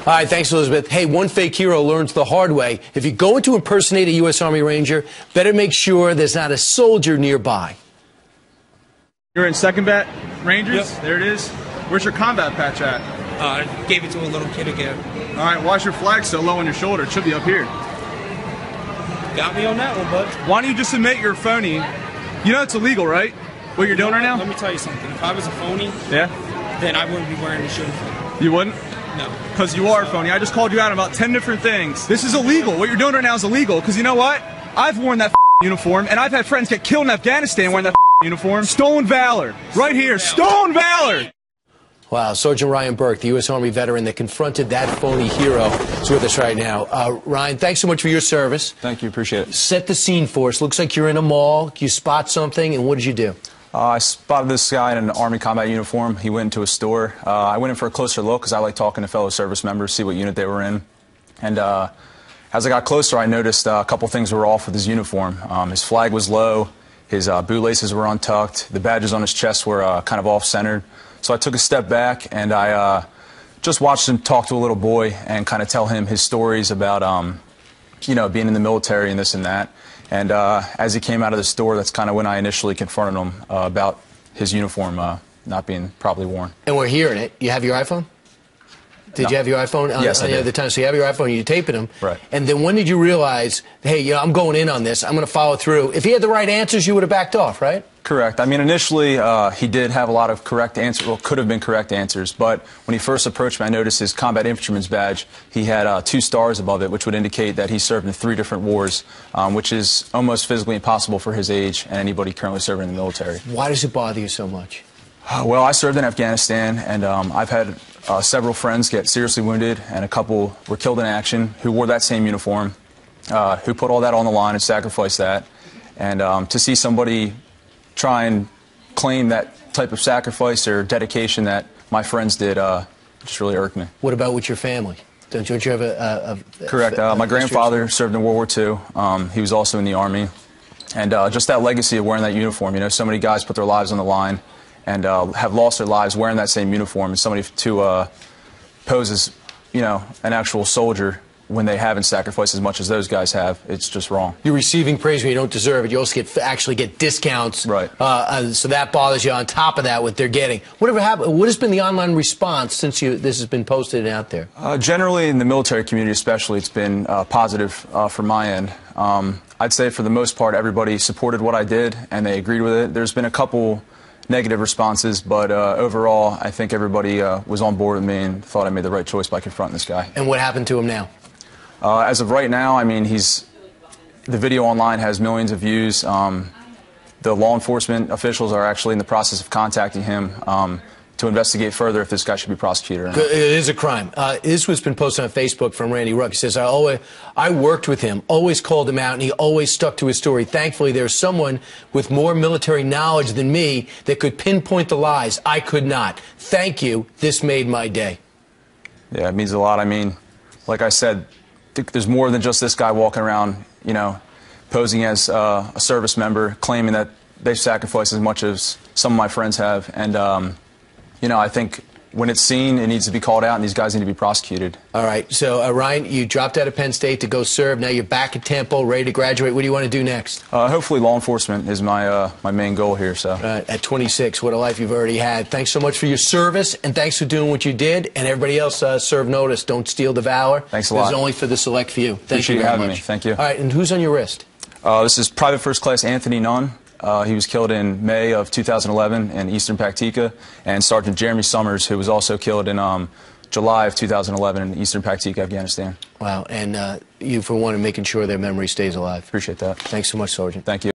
All right, thanks, Elizabeth. Hey, one fake hero learns the hard way. If you're going to impersonate a U.S. Army Ranger, better make sure there's not a soldier nearby. You're in 2nd Bat Rangers? Yep. There it is. Where's your combat patch at? Gave it to a little kid again. All right, why's your flag so low on your shoulder? It should be up here. Got me on that one, bud. Why don't you just admit you're a phony? You know it's illegal, right? What you're doing right now? Let me tell you something. If I was a phony, Yeah? then I wouldn't be wearing this uniform. You wouldn't? No. Because you are a phony. I just called you out on about 10 different things. This is illegal. What you're doing right now is illegal. Because you know what? I've worn that uniform, and I've had friends get killed in Afghanistan wearing that uniform. Stolen valor. Right here. Stolen valor! Wow, Sergeant Ryan Berk, the U.S. Army veteran that confronted that phony hero, is with us right now. Ryan, thanks so much for your service. Thank you, appreciate it. Set the scene for us. Looks like you're in a mall. You spot something, and what did you do? I spotted this guy in an Army combat uniform. He went into a store. I went in for a closer look because I like talking to fellow service members, see what unit they were in. And as I got closer, I noticed a couple things were off with his uniform. His flag was low, his bootlaces were untucked, the badges on his chest were kind of off-centered. So I took a step back and I just watched him talk to a little boy and kind of tell him his stories about, you know, being in the military and this and that. And as he came out of the store, that's kind of when I initially confronted him about his uniform not being properly worn. And we're hearing it. You have your iPhone? Did you have your iPhone Yes, I did. at the time? So you have your iPhone, you're taping him. Right. And then when did you realize, hey, you know, I'm going in on this, I'm going to follow through? If he had the right answers, you would have backed off, right? Correct. I mean, initially, he did have a lot of correct answers, well, could have been correct answers, but when he first approached me, I noticed his combat infantryman's badge. He had 2 stars above it, which would indicate that he served in 3 different wars, which is almost physically impossible for his age and anybody currently serving in the military. Why does it bother you so much? Well, I served in Afghanistan, and I've had several friends get seriously wounded, and a couple were killed in action who wore that same uniform, who put all that on the line and sacrificed that. And to see somebody try and claim that type of sacrifice or dedication that my friends did just really irked me. What about with your family? Don't you have a Correct. My grandfather served in World War II. He was also in the Army. And just that legacy of wearing that uniform, you know, so many guys put their lives on the line and have lost their lives wearing that same uniform, and somebody to pose as, you know, an actual soldier when they haven't sacrificed as much as those guys have, it's just wrong. You're receiving praise when you don't deserve it. You also actually get discounts. Right. So that bothers you on top of that, what they're getting. Whatever happened, what has been the online response since this has been posted out there? Generally, in the military community especially, it's been positive from my end. I'd say for the most part, everybody supported what I did, and they agreed with it. There's been a couple negative responses, but overall, I think everybody was on board with me and thought I made the right choice by confronting this guy. And what happened to him now? As of right now, I mean, the video online has millions of views. The law enforcement officials are actually in the process of contacting him to investigate further if this guy should be prosecuted or not. It is a crime. This was been posted on Facebook from Randy Ruck. He says, I worked with him, always called him out, and he always stuck to his story. Thankfully, there's someone with more military knowledge than me that could pinpoint the lies. I could not. Thank you. This made my day. Yeah, it means a lot. I mean, like I said, there's more than just this guy walking around, you know, posing as a service member, claiming that they've sacrificed as much as some of my friends have. And, you know, I think when it's seen, it needs to be called out, and these guys need to be prosecuted. All right. So, Ryan, you dropped out of Penn State to go serve. Now you're back at Temple, ready to graduate. What do you want to do next? Hopefully law enforcement is my main goal here. So. At 26, what a life you've already had. Thanks so much for your service, and thanks for doing what you did. And everybody else, serve notice. Don't steal the valor. Thanks a lot. This is only for the select few. Thank you Appreciate very having much. me. Thank you. All right, and who's on your wrist? This is Private First Class Anthony Nunn. He was killed in May of 2011 in Eastern Paktika, and Sergeant Jeremy Summers, who was also killed in July of 2011 in Eastern Paktika, Afghanistan. Wow, and you, for one, are making sure their memory stays alive. Appreciate that. Thanks so much, Sergeant. Thank you.